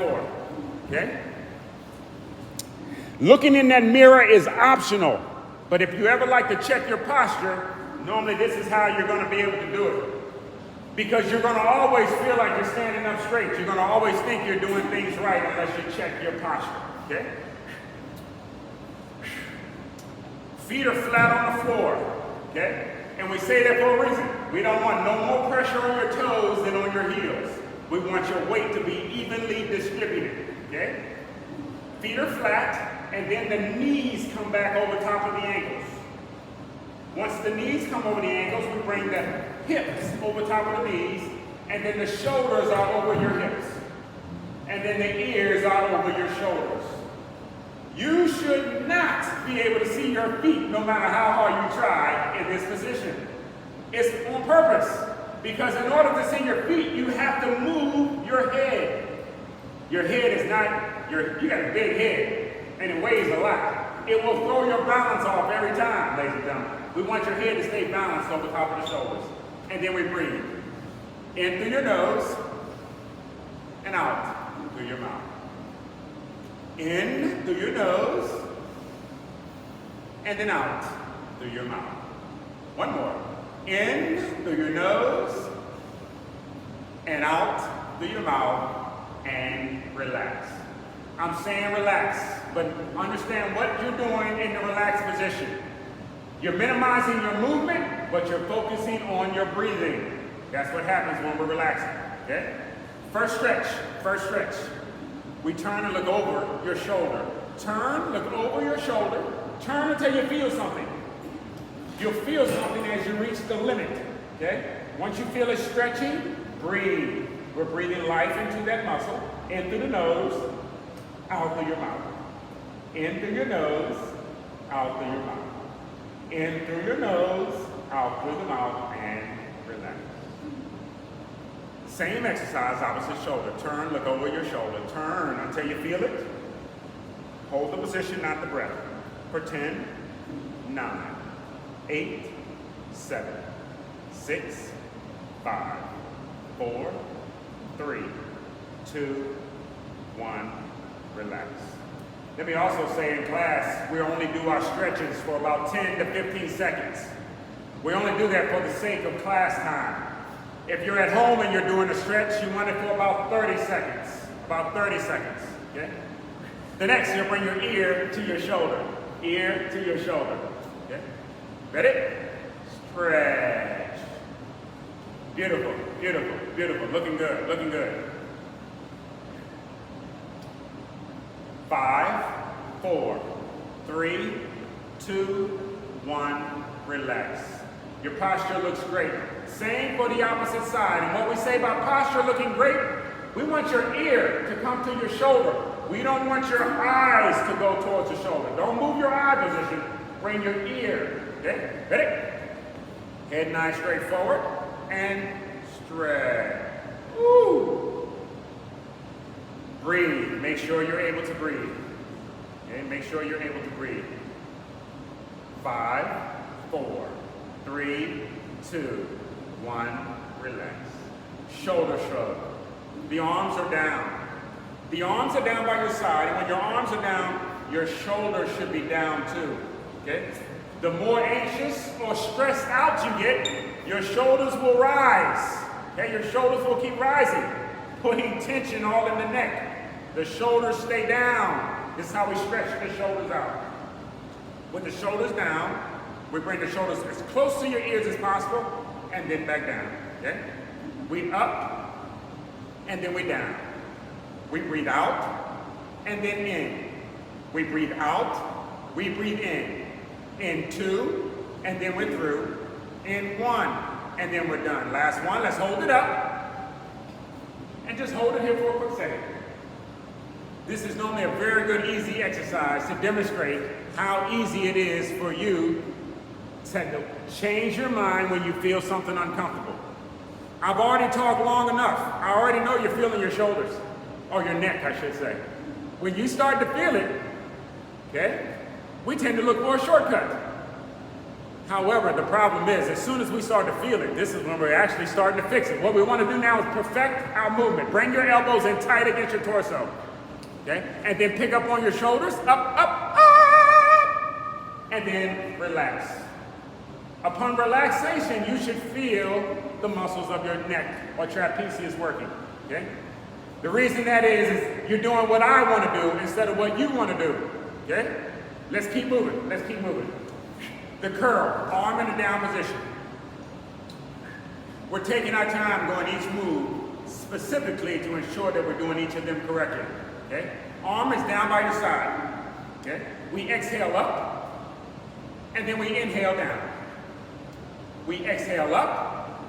floor, okay? Looking in that mirror is optional, but if you ever like to check your posture, normally this is how you're gonna be able to do it. Because you're gonna always feel like you're standing up straight. You're gonna always think you're doing things right unless you check your posture, okay? Feet are flat on the floor, okay? And we say that for a reason. We don't want no more pressure on your toes than on your heels. We want your weight to be evenly distributed, okay? Feet are flat, and then the knees come back over top of the ankles. Once the knees come over the ankles, we bring the hips over top of the knees, and then the shoulders are over your hips. And then the ears are over your shoulders. You should not be able to see your feet no matter how hard you try in this position. It's on purpose, because in order to see your feet, you have to move your head. Your head is not, you got a big head, and it weighs a lot. It will throw your balance off every time, ladies and gentlemen. We want your head to stay balanced over top of the shoulders. And then we breathe. In through your nose, and out through your mouth. In through your nose, and then out through your mouth. One more. In through your nose, and out through your mouth, and relax. I'm saying relax, but understand what you're doing in the relaxed position. You're minimizing your movement, but you're focusing on your breathing. That's what happens when we're relaxing, okay? First stretch. We turn and look over your shoulder. Turn, look over your shoulder. Turn until you feel something. You'll feel something as you reach the limit, okay? Once you feel it stretching, breathe. We're breathing life into that muscle. In through the nose, out through your mouth. In through your nose, out through your mouth. In through your nose, out through the mouth, and relax. Same exercise, opposite shoulder. Turn, look over your shoulder. Turn until you feel it. Hold the position, not the breath. For 10, 9, 8, 7, 6, 5, 4, 3, 2, 1, relax. Let me also say in class, we only do our stretches for about 10 to 15 seconds. We only do that for the sake of class time. If you're at home and you're doing a stretch, you want it for about 30 seconds. About 30 seconds, okay? The next, you'll bring your ear to your shoulder. Ear to your shoulder, okay? Ready? Stretch. Beautiful, beautiful, beautiful. Looking good, looking good. 5, 4, 3, 2, 1, relax. Your posture looks great. Same for the opposite side. And what we say about posture looking great, we want your ear to come to your shoulder. We don't want your eyes to go towards the shoulder. Don't move your eye position. Bring your ear. Okay? Ready? Head nice straight forward and stretch. Woo! Breathe. Make sure you're able to breathe. Okay? Make sure you're able to breathe. 5, 4, 3, 2, 1, relax. Shoulder shrug. The arms are down. The arms are down by your side, and when your arms are down, your shoulders should be down too, okay? The more anxious or stressed out you get, your shoulders will rise, okay? Your shoulders will keep rising, putting tension all in the neck. The shoulders stay down. This is how we stretch the shoulders out. With the shoulders down, we bring the shoulders as close to your ears as possible, and then back down, okay? We up, and then we down. We breathe out, and then in. We breathe out, we breathe in. In 2, and then we're through. In 1, and then we're done. Last one, let's hold it up. And just hold it here for a quick second. This is normally a very good, easy exercise to demonstrate how easy it is for you to change your mind when you feel something uncomfortable. I've already talked long enough. I already know you're feeling your shoulders. Or your neck, I should say. When you start to feel it, okay, we tend to look for a shortcut. However, the problem is, as soon as we start to feel it, this is when we're actually starting to fix it. What we want to do now is perfect our movement. Bring your elbows in tight against your torso. Okay? And then pick up on your shoulders, up, and then relax. Upon relaxation, you should feel the muscles of your neck or trapezius working. Okay? The reason that is you're doing what I want to do instead of what you want to do. Okay? Let's keep moving. Let's keep moving. The curl, arm in a down position. We're taking our time going each move specifically to ensure that we're doing each of them correctly. Okay? Arm is down by your side. Okay? We exhale up, and then we inhale down. We exhale up,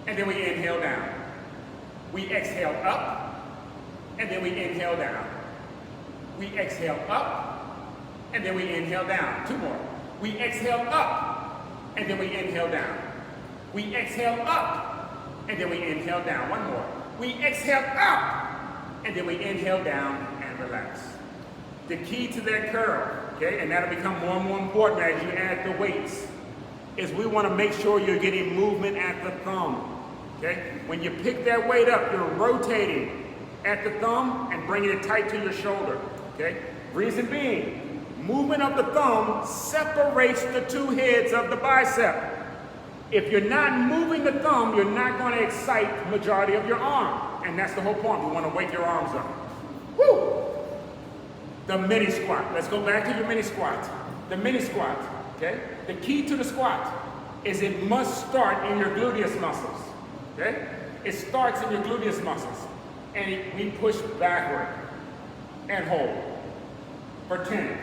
and then we inhale down. We exhale up, and then we inhale down. We exhale up, and then we inhale down. Two more. We exhale up, and then we inhale down. We exhale up, and then we inhale down. One more. We exhale up, and then we inhale down and relax. The key to that curl, okay, and that'll become more and more important as you add the weights, is we want to make sure you're getting movement at the thumb. Okay? When you pick that weight up, you're rotating at the thumb and bringing it tight to your shoulder. Okay? Reason being, movement of the thumb separates the two heads of the bicep. If you're not moving the thumb, you're not going to excite the majority of your arm. And that's the whole point. We want to wake your arms up. Woo! The mini squat. Let's go back to your mini squat. The mini squat. Okay? The key to the squat is it must start in your gluteus muscles. Okay? It starts in your gluteus muscles. And we push backward and hold for 10,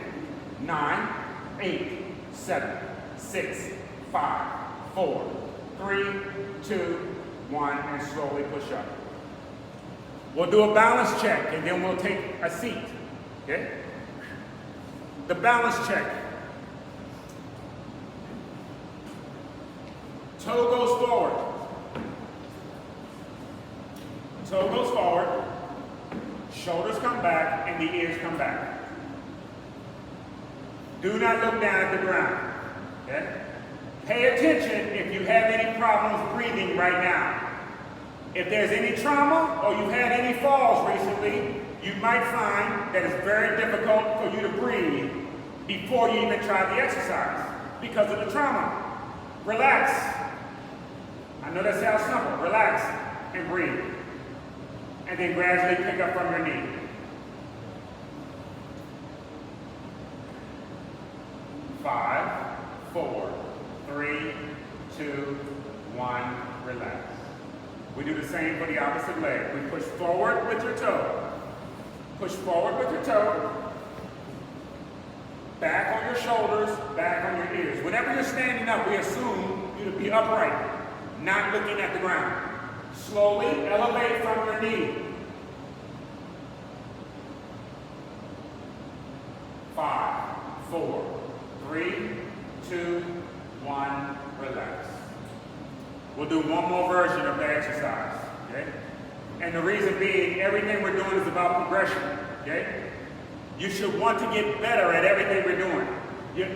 9, 8, 7, 6, 5, 4, 3, 2, 1, and slowly push up. We'll do a balance check and then we'll take a seat. Okay? The balance check. Toe goes forward. Toe goes forward. Shoulders come back and the ears come back. Do not look down at the ground. Okay? Pay attention if you have any problems breathing right now. If there's any trauma or you've had any falls recently, you might find that it's very difficult for you to breathe before you even try the exercise because of the trauma. Relax. I know that sounds simple. Relax and breathe. And then gradually pick up from your knee. 5, 4, 3, 2, 1, relax. We do the same for the opposite leg. We push forward with your toe. Push forward with your toe. Back on your shoulders, back on your ears. Whenever you're standing up, we assume you to be upright, not looking at the ground. Slowly elevate from your knee. 5, 4, 3, 2, 1, relax. We'll do one more version of the exercise, okay? And the reason being, everything we're doing is about progression, okay? You should want to get better at everything we're doing.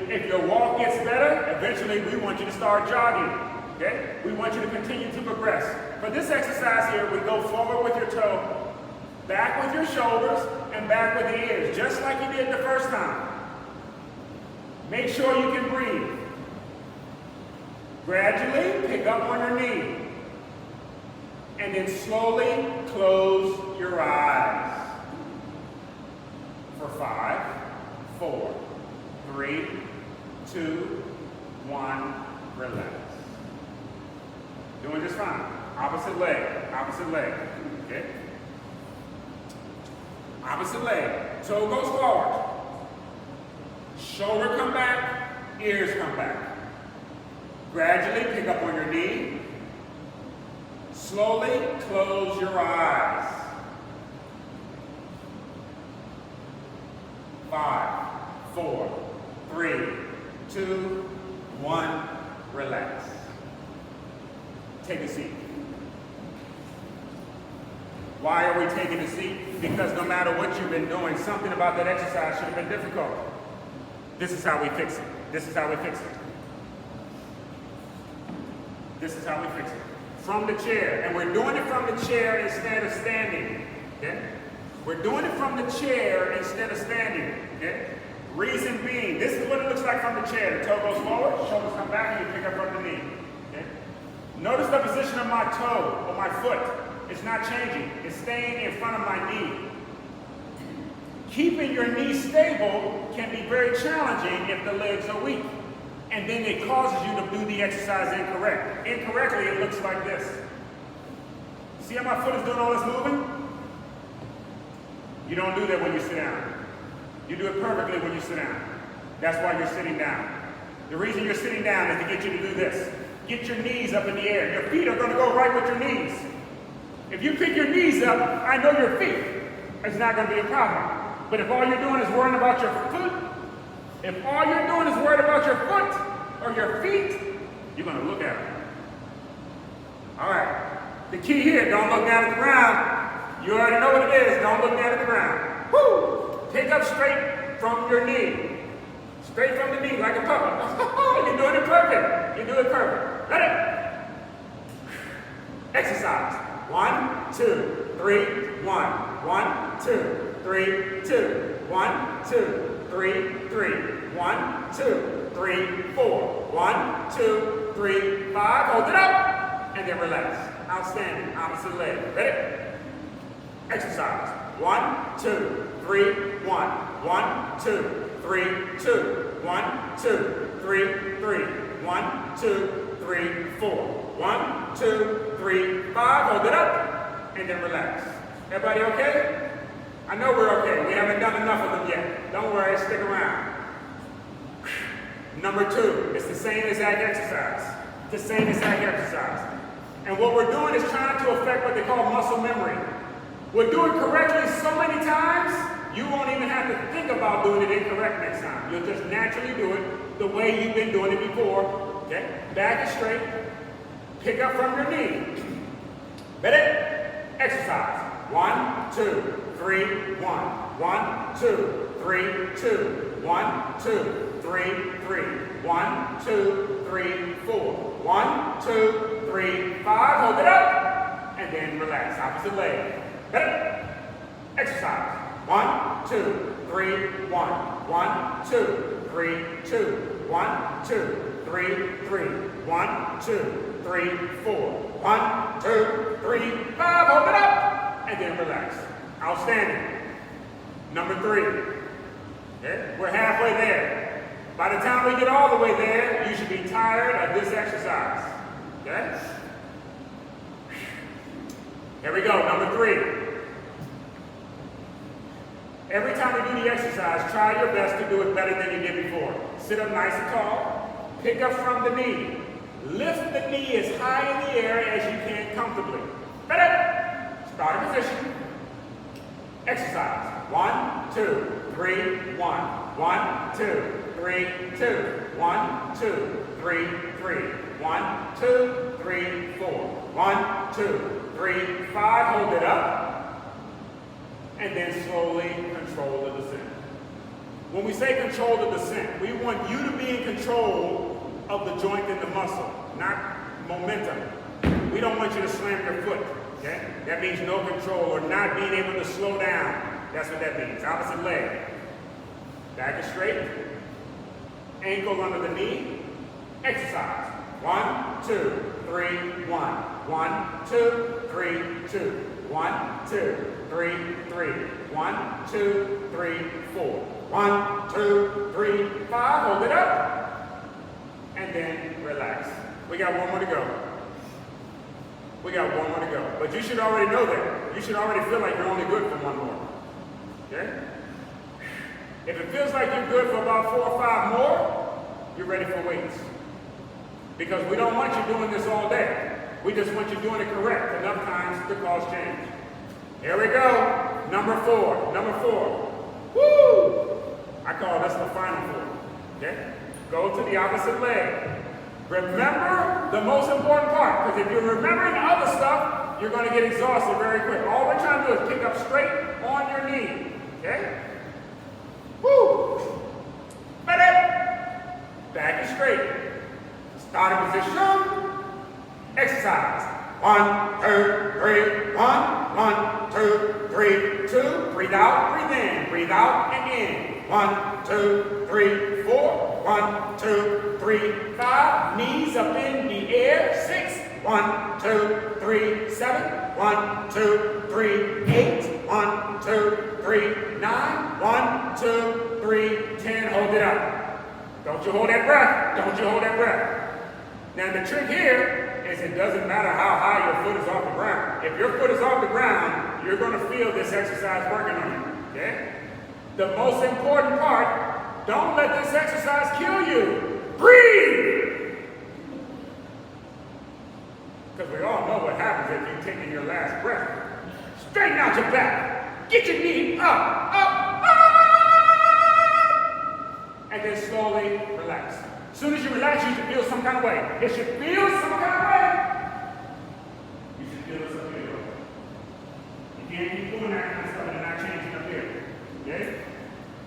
If your walk gets better, eventually we want you to start jogging, okay? We want you to continue to progress. For this exercise here, we go forward with your toe, back with your shoulders, and back with the ears, just like you did the first time. Make sure you can breathe. Gradually pick up on your knee. And then slowly close your eyes. For 5, 4, 3, 2, 1, relax. Doing just fine. Opposite leg, okay? Opposite leg, toe goes forward. Shoulder come back, ears come back. Gradually pick up on your knee. Slowly close your eyes. 5, 4, 3, 2, 1, relax. Take a seat. Why are we taking a seat? Because no matter what you've been doing, something about that exercise should have been difficult. This is how we fix it. This is how we fix it. This is how we fix it. From the chair. And we're doing it from the chair instead of standing. Okay? We're doing it from the chair instead of standing. Okay? Reason being, this is what it looks like from the chair. The toe goes forward, shoulders come back, and you pick up from the knee. Okay? Notice the position of my toe or my foot. It's not changing. It's staying in front of my knee. Keeping your knee stable can be very challenging if the legs are weak. And then it causes you to do the exercise incorrectly, it looks like this. See how my foot is doing all this moving? You don't do that when you sit down. You do it perfectly when you sit down. That's why you're sitting down. The reason you're sitting down is to get you to do this. Get your knees up in the air. Your feet are going to go right with your knees. If you pick your knees up, I know your feet. It's not going to be a problem. But if all you're doing is worrying about your foot, if all you're doing is worried about your foot or your feet, you're going to look at them. All right. The key here, don't look down at the ground. You already know what it is. Don't look down at the ground. Woo! Pick up straight from your knee. Straight from the knee, like a puppet. You're doing it perfect. You do it perfect. Ready? Exercise. 1, 2, 3, 1. 1, 2, 3, 2. 1, 2, 3, 3. 1, 2, 3, 4. 1, 2, 3, 5. Hold it up. And then relax. Outstanding. Opposite leg. Ready? Exercise. 1, 2, 3, 1. 1, 2, 3, 2. 1, 2, 3, 3. 1, 2, 3, 4. 1, 2, 3, 5. Hold it up. And then relax. Everybody okay? I know we're okay. We haven't done enough of them yet. Don't worry, stick around. Number 2, it's the same exact exercise. The same exact exercise. And what we're doing is trying to affect what they call muscle memory. We'll do it correctly so many times, you won't even have to think about doing it incorrect next time. You'll just naturally do it the way you've been doing it before. Okay? Back is straight. Pick up from your knee. Ready? Exercise. 1, 2, 3, 1. 1, 2, 3, 2. 1, 2, 3, 3. 1, 2, 3, 4. 1, 2, 3, 5. Hold it up. And then relax. Opposite leg. Ready? Exercise. 1, 2, 3, 1. 1, 2, 3, 2. 1, 2, 3, 3. 1, 2, 3, 4. 1, 2, 3, 5. Hold it up. And then relax. Outstanding. Number 3. Okay? We're halfway there. By the time we get all the way there, you should be tired of this exercise. Okay? Here we go. Number 3. Every time we do the exercise, try your best to do it better than you did before. Sit up nice and tall. Pick up from the knee. Lift the knee as high in the air as you can comfortably. Ready? Start position. Exercise. 1, 2, 3, 1. 1, 2, 3, 2. 1, 2, 3, 3. 1, 2, 3, 4. 1, 2, 3, 5. Hold it up. And then slowly control the descent. When we say control the descent, we want you to be in control of the joint and the muscle, not momentum. We don't want you to slam your foot. Okay? That means no control or not being able to slow down. That's what that means. Opposite leg. Back is straight. Ankle under the knee. Exercise. 1, 2, 3, 1. 1, 2, 3, 2. 1, 2, 3, 3. 1, 2, 3, 4. 1, 2, 3, 5. Hold it up. And then relax. We got one more to go. We got one more to go. But you should already know that. You should already feel like you're only good for one more. Okay? If it feels like you're good for about 4 or 5 more, you're ready for weights. Because we don't want you doing this all day. We just want you doing it correct enough times to cause change. Here we go. Number 4. Number 4. Woo! I call this the final 4. Okay? Go to the opposite leg. Remember the most important part, because if you're remembering other stuff, you're going to get exhausted very quick. All we're trying to do is pick up straight on your knee. Okay? Woo! Ready? Back is straight. Starting position. 1, 2, 3, 1, 2, 3, 2. Breathe out, breathe in. Breathe out and in. 1, 2, 3, 4. 1, 2, 3, 5. Knees up in the air. 6. 1, 2, 3, 7. 1, 2, 3, 8. 1, 2, 3, 9. 1, 2, 3, 10. Hold it up. Don't you hold that breath. Don't you hold that breath. Now the trick here is it doesn't matter how high your foot is off the ground. If your foot is off the ground, you're going to feel this exercise working on you. Okay? The most important part, don't let this exercise kill you. Breathe! Because we all know what happens if you're taking your last breath. Straighten out your back. Get your knee up, up, up! And then slowly relax. As soon as you relax, you should feel some kind of way. It should feel some kind of way. You should feel some kind of way. You can't keep doing that kind of stuff and not changing up here. Okay?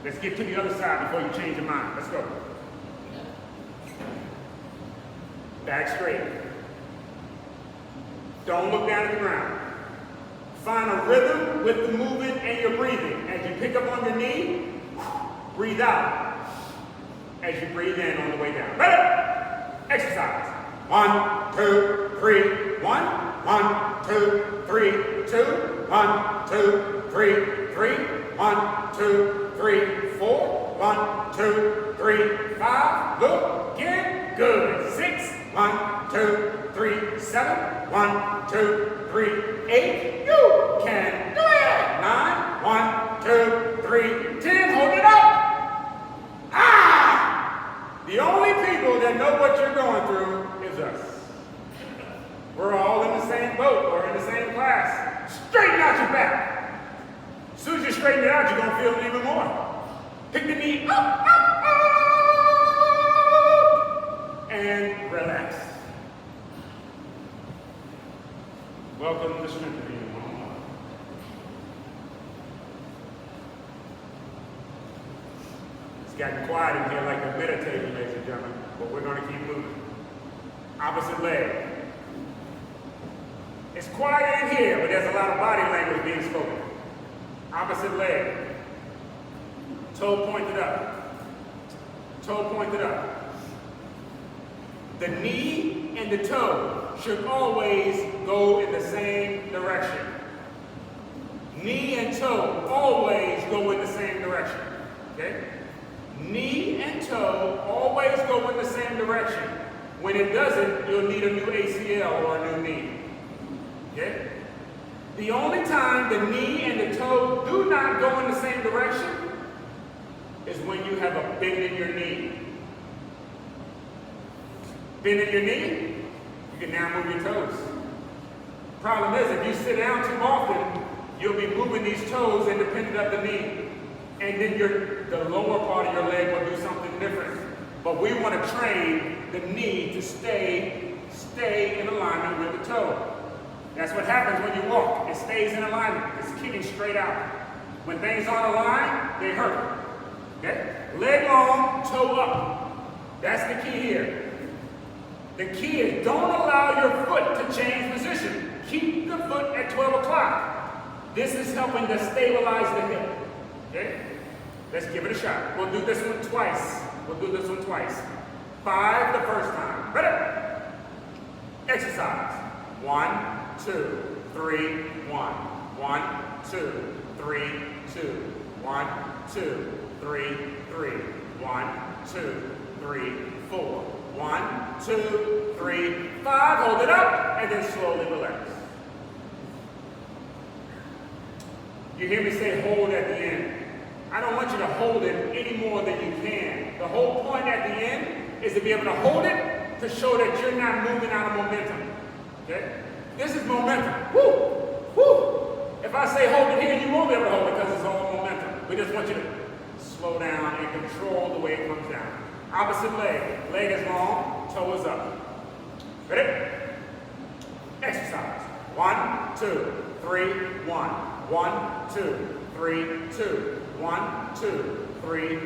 Let's get to the other side before you change your mind. Let's go. Back straight. Don't look down at the ground. Find a rhythm with the movement and your breathing. As you pick up on your knee, breathe out. As you breathe in on the way down. Ready? Exercise. 1, 2, 3, 1. 1, 2, 3, 2. 1, 2, 3, 3. 1, 2, 3, 4. 1, 2, 3, 5. Look again. Good. 6. 1, 2, 3, 7. 1, 2, 3, 8. You can do it. 9. 1, 2, 3, 10. Hold it up. The only people that know what you're going through is us. We're all in the same boat or in the same class. Straighten out your back. As soon as you straighten it out, you're going to feel it even more. Pick the knee up, up, up, and relax. Welcome to Strength of Being. It's gotten quiet in here like they're meditating, ladies and gentlemen, but we're going to keep moving. Opposite leg. It's quiet in here, but there's a lot of body language being spoken. Opposite leg. Toe pointed up. Toe pointed up. The knee and the toe should always go in the same direction. Knee and toe always go in the same direction. Okay? Knee and toe always go in the same direction. When it doesn't, you'll need a new ACL or a new knee. Okay? The only time the knee and the toe do not go in the same direction is when you have a bend in your knee. Bend in your knee, you can now move your toes. Problem is, if you sit down too often, you'll be moving these toes independent of the knee. And then the lower part of your leg will do something different. But we want to train the knee to stay in alignment with the toe. That's what happens when you walk. It stays in alignment. It's kicking straight out. When things aren't aligned, they hurt. Okay? Leg long, toe up. That's the key here. The key is don't allow your foot to change position. Keep the foot at 12 o'clock. This is helping to stabilize the hip. Okay? Let's give it a shot. We'll do this one twice. 5 the first time. Ready? Exercise. 1, 2, 3, 1. 1, 2, 3, 2. 1, 2, 3, 3. 1, 2, 3, 4. 1, 2, 3, 5. Hold it up and then slowly relax. You hear me say hold at the end. I don't want you to hold it any more than you can. The whole point at the end is to be able to hold it to show that you're not moving out of momentum. Okay? This is momentum. Woo! Woo! If I say hold it here, you won't be able to hold it because it's all momentum. We just want you to slow down and control the way it comes down. Opposite leg. Leg is long, toe is up. Ready? Exercise. 1, 2, 3, 1. 1, 2, 3, 2. 1, 2, 3, 3.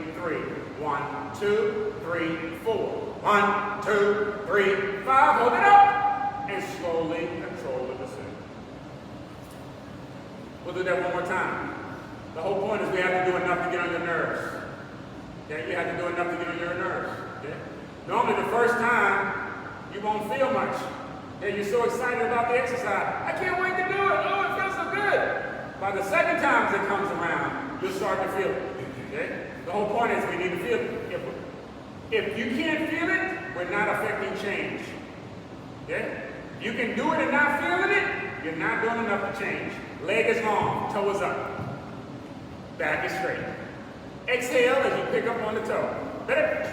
1, 2, 3, 4. 1, 2, 3, 5. Hold it up. And slowly control We'll do that one more time. The whole point is we have to do enough to get on your nerves. Okay? You have to do enough to get on your nerves. Okay? Normally the first time, you won't feel much. Okay? You're so excited about the exercise. I can't wait to do it. Oh, it feels so good. By the second time it comes around, you'll start to feel it. Okay? The whole point is we need to feel it. If you can't feel it, we're not affecting change. Okay? If you can do it and not feeling it, you're not doing enough to change. Leg is long, toe is up. Back is straight. Exhale as you pick up on the toe. Ready?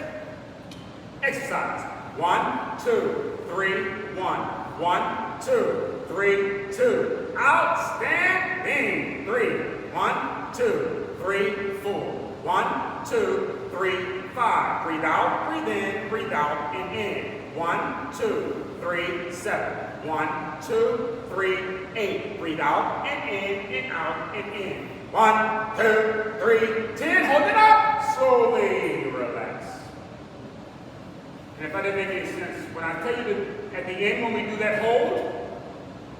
Exercise. 1, 2, 3, 1. 1, 2, 3, 2. Outstanding. 3. 1, 2, 3, 4. 1, 2, 3, 5. Breathe out, breathe in, breathe out, and in. 1, 2, 3, 7. 1, 2, 3, 8. Breathe out and in and out and in. 1, 2, 3, 10. Hold it up. Slowly relax. And if I didn't make any sense, when I tell you that at the end when we do that hold,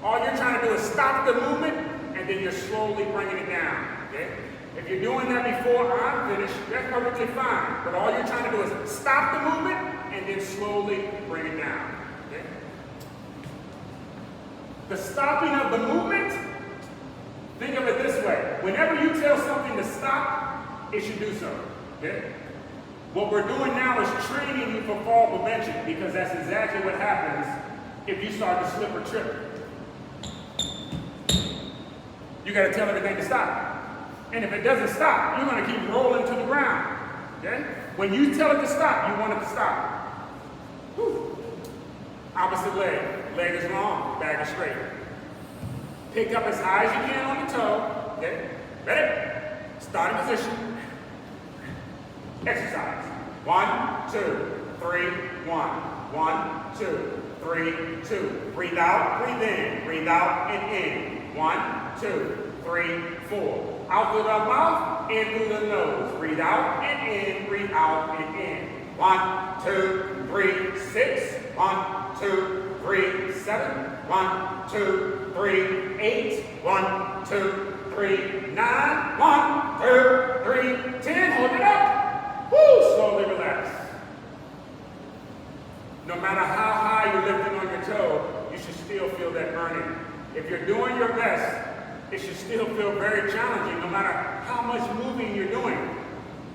all you're trying to do is stop the movement and then you're slowly bringing it down. Okay? If you're doing that before I'm finished, that's perfectly fine. But all you're trying to do is stop the movement and then slowly bring it down. Okay? The stopping of the movement, think of it this way. Whenever you tell something to stop, it should do so. Okay? What we're doing now is training you for fall prevention because that's exactly what happens if you start to slip or trip. You got to tell everything to stop. And if it doesn't stop, you're going to keep rolling to the ground. Okay? When you tell it to stop, you want it to stop. Whew. Opposite leg. Leg is long, back is straight. Pick up as high as you can on the toe. Okay? Ready? Starting position. Exercise. 1, 2, 3, 1. 1, 2, 3, 2. Breathe out, breathe in. Breathe out and in. 1, 2, 3, 4. Out through the mouth, in through the nose. Breathe out and in, breathe out and in. 1, 2, 3, 6. 1, 2, 3, 7. 1, 2, 3, 8. 1, 2, 3, 9. 1, 2, 3, 10. Hold it up. Woo! Slowly relax. No matter how high you're lifting on your toe, you should still feel that burning. If you're doing your best, it should still feel very challenging no matter how much moving you're doing.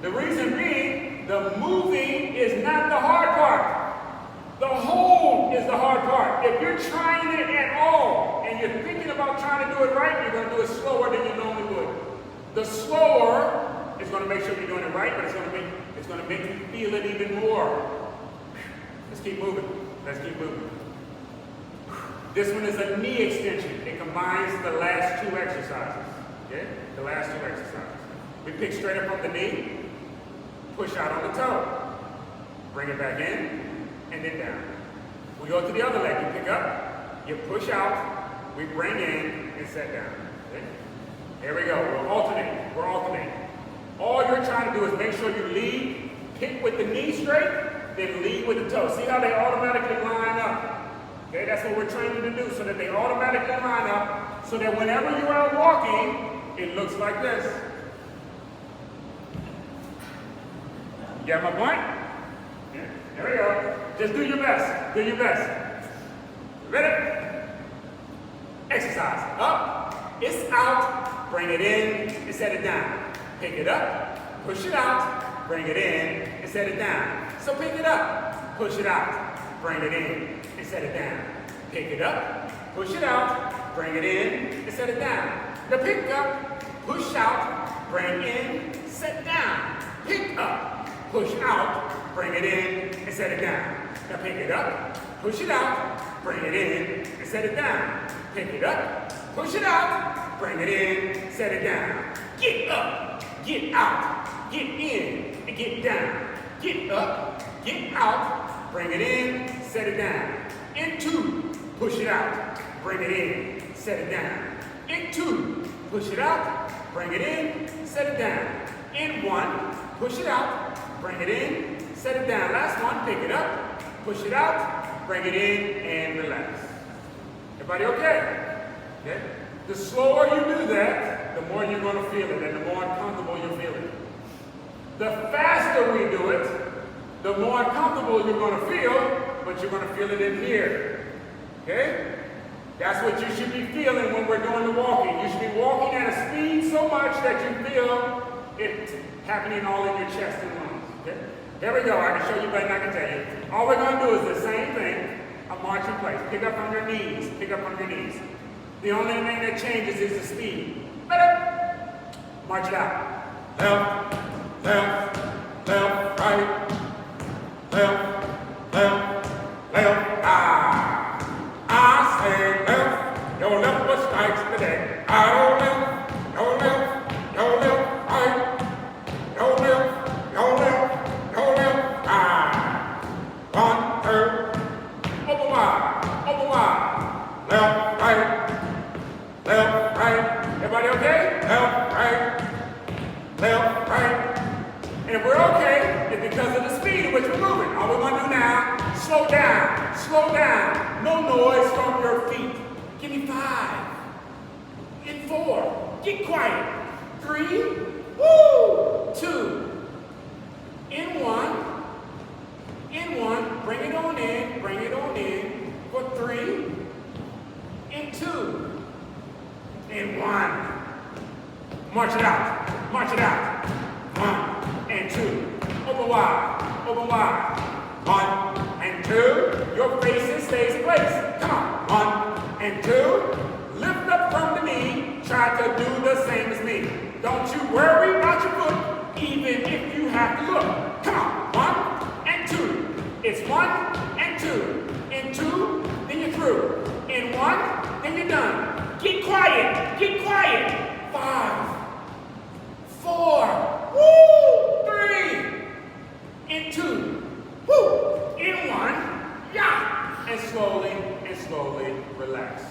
The reason being, the moving is not the hard part. The hold is the hard part. If you're trying it at all and you're thinking about trying to do it right, you're going to do it slower than you normally would. The slower is going to make sure you're doing it right, but it's going to make you feel it even more. Let's keep moving. Let's keep moving. This one is a knee extension. It combines the last two exercises. Okay? The last two exercises. We pick straight up from the knee, push out on the toe, bring it back in, and then down. We go to the other leg. You pick up, you push out, we bring in, and set down. Okay? Here we go. We're alternating. We're alternating. All you're trying to do is make sure you lead, kick with the knee straight, then lead with the toe. See how they automatically line up? Okay, that's what we're training to do, so that they automatically line up, so that whenever you are walking, it looks like this. You got my point? Yeah. There we go. Just do your best. Do your best. Ready? Exercise. Up. It's out. Bring it in and set it down. Pick it up. Push it out. Bring it in and set it down. So pick it up. Push it out. Bring it in and set it down. Pick it up. Push it out. Bring it in and set it down. Now pick up. Push out. Bring in. Set down. Pick up. Push out. Bring it in and set it down. Now pick it up. Push it out. Bring it in and set it down. Pick it up. Push it out. Bring it in. Set it down. Get up. Get out. Get in and get down. Get up. Get out. Bring it in. Set it down. In two. Push it out. Bring it in. Set it down. In two. Push it out. Bring it in. Set it down. In one. Push it out. Bring it in. Set it down. Last one. Pick it up. Push it out. Bring it in and relax. Everybody okay? Okay? The slower you do that, the more you're going to feel it and the more uncomfortable you'll feel it. The faster we do it, the more uncomfortable you're going to feel, but you're going to feel it in here. Okay? That's what you should be feeling when we're doing the walking. You should be walking at a speed so much that you feel it happening all in your chest and lungs. Okay? Here we go. I can show you better than I can tell you. All we're going to do is the same thing, a march in place. Pick up on your knees. Pick up on your knees. The only thing that changes is the speed. Better. March it out. Left, left, left, right. Left, left, left. I say left. Your left foot strikes the deck. I don't left, your left, your left, right. Your left, your left, your left. 1, 2. Open wide, left, right, left, right. Everybody okay? Left, right, left, right. And if we're okay, it's because of the speed in which we're moving. All we're going to do now, slow down, slow down. No noise from your feet. Give me 5. In 4. Get quiet. 3. Woo! 2. In 1. In 1. Bring it on in. Bring it on in. For 3. In 2. In 1. March it out. March it out. 1 and 2. Open wide. Open wide. 1 and 2. Your face stays in place. Come on. 1 and 2. Lift up from the knee. Try to do the same as me. Don't you worry about your foot, even if you have to look. Come on. 1 and 2. It's 1 and 2. In 2, then you're through. In 1, then you're done. Get quiet. Get quiet. 5, 4. Woo! 3. In 2. Woo! In 1. Yeah! And slowly relax.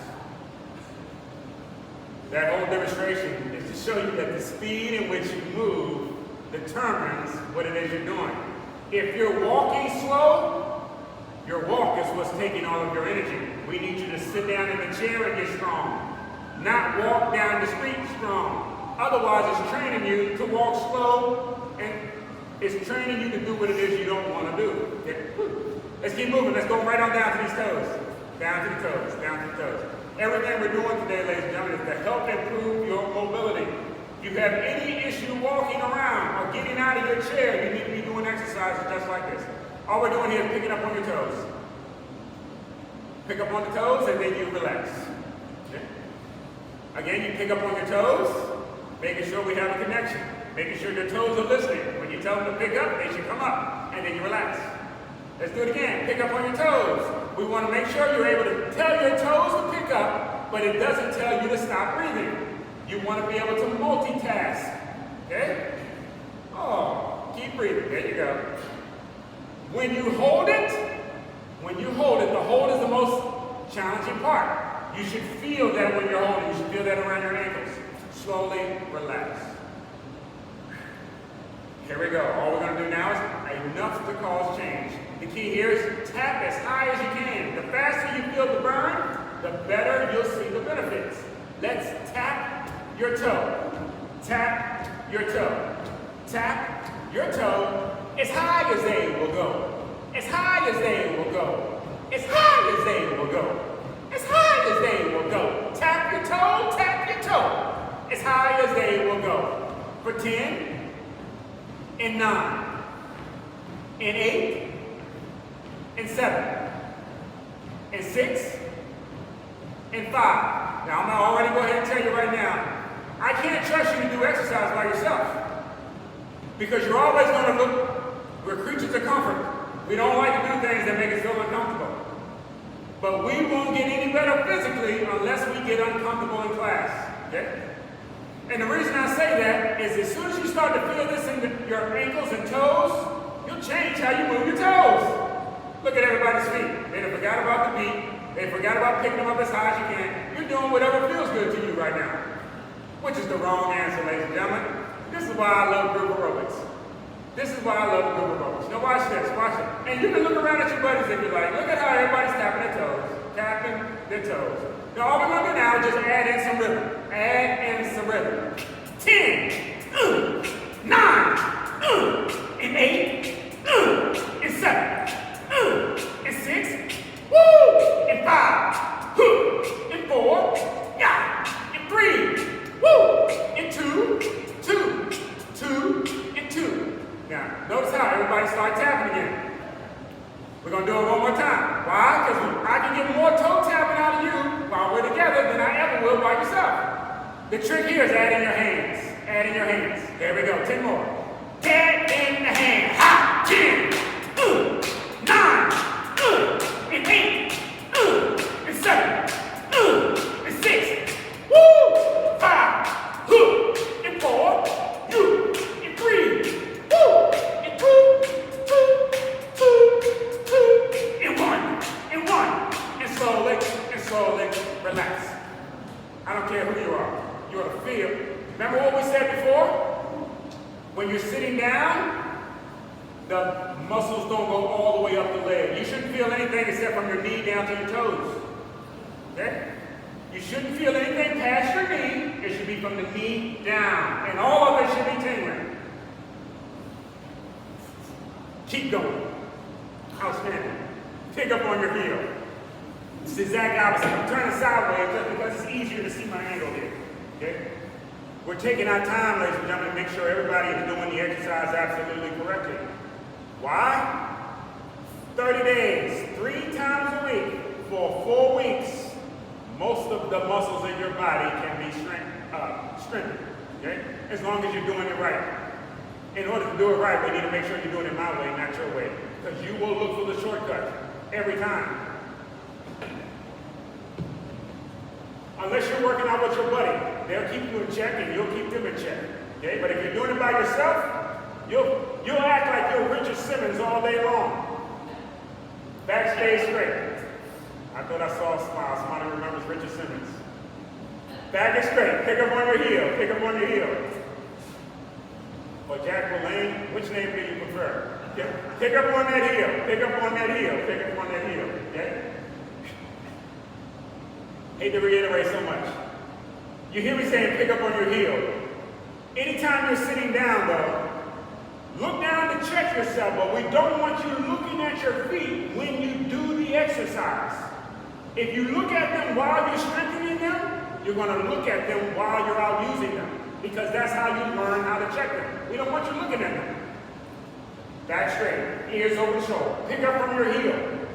That whole demonstration is to show you that the speed in which you move determines what it is you're doing. If you're walking slow, your walk is what's taking all of your energy. We need you to sit down in the chair and get strong. Not walk down the street strong. Otherwise, it's training you to walk slow, and it's training you to do what it is you don't want to do. Okay? Let's keep moving. Let's go right on down to these toes. Down to the toes, down to the toes. Everything we're doing today, ladies and gentlemen, is to help improve your mobility. If you have any issue walking around or getting out of your chair, you need to be doing exercises just like this. All we're doing here is picking up on your toes. Pick up on the toes and then you relax. Okay? Again, you pick up on your toes, making sure we have a connection. Making sure your toes are listening. When you tell them to pick up, they should come up, and then you relax. Let's do it again. Pick up on your toes. We want to make sure you're able to tell your toes to pick up, but it doesn't tell you to stop breathing. You want to be able to multitask. Okay? Oh, keep breathing. There you go. When you hold it, the hold is the most challenging part. You should feel that when you're holding. You should feel that around your ankles. Slowly relax. Here we go. All we're going to do now is enough to cause change. The key here is tap as high as you can. The faster you feel the burn, the better you'll see the benefits. Let's tap your toe. Tap your toe. Tap your toe as high as they will go. As high as they will go. As high as they will go. As high as they will go. Tap your toe, tap your toe. As high as they will go. For 10. In 9, in 8, in 7, in 6, in 5. Now, I'm going to already go ahead and tell you right now, I can't trust you to do exercise by yourself because you're always going to look, we're creatures of comfort. We don't like to do things that make us feel uncomfortable. But we won't get any better physically unless we get uncomfortable in class, okay? And the reason I say that is as soon as you start to feel this in your ankles and toes, you'll change how you move your toes. Look at everybody's feet. They forgot about the beat. They forgot about picking them up as high as you can. You're doing whatever feels good to you right now, which is the wrong answer, ladies and gentlemen. This is why I love group aerobics. This is why I love group aerobics. Now watch this, watch it. And you can look around at your buddies if you like. Look at how everybody's tapping their toes. Tapping their toes. Now all we're going to do now is just add in some rhythm. Add in some rhythm. 10, 9, and 8, and 7, and 6, woo, and 5, and 4, yeah, and 3, woo, and 2, 2, and 2. Now, notice how everybody starts tapping again. We're going to do it one more time. Why? Because I can get more toe tapping out of you while we're together than I ever will by yourself. The trick here is adding your hands. Adding your hands. There we go. 10 more. Add in the hand. Ha! 10, 9, and 8, and 7, and 6, woo! 5, and 4, and 3, and 2, and 1, and slowly, relax. I don't care who you are. You ought to feel. Remember what we said before? When you're sitting down, the muscles don't go all the way up the leg. You shouldn't feel anything except from your knee down to your toes. Okay? You shouldn't feel anything past your knee. It should be from the knee down. And all of it should be tingling. Keep going. Outstanding. Pick up on your heel. It's the exact opposite. I'm turning sideways just because it's easier to see my angle here. Okay? We're taking our time, ladies and gentlemen, to make sure everybody is doing the exercise absolutely correctly. Why? 30 days, 3 times a week, for 4 weeks, most of the muscles in your body can be strengthened. Okay? As long as you're doing it right. In order to do it right, we need to make sure you're doing it my way, not your way. Because you will look for the shortcut every time. Unless you're working out with your buddy, they'll keep you in check and you'll keep them in check. Okay? But if you're doing it by yourself, you'll act like you're Richard Simmons all day long. Back stay straight. I thought I saw a smile. Somebody remembers Richard Simmons. Back is straight. Pick up on your heel. Pick up on your heel. Or Jack LaLanne, which name do you prefer? Okay? Pick up on that heel. Pick up on that heel. Pick up on that heel. Okay? Hate to reiterate so much. You hear me saying pick up on your heel. Anytime you're sitting down, though, look down to check yourself, but we don't want you looking at your feet when you do the exercise. If you look at them while you're strengthening them, you're going to look at them while you're out using them, because that's how you learn how to check them. We don't want you looking at them. Back straight, ears over the shoulder. Pick up from your heel.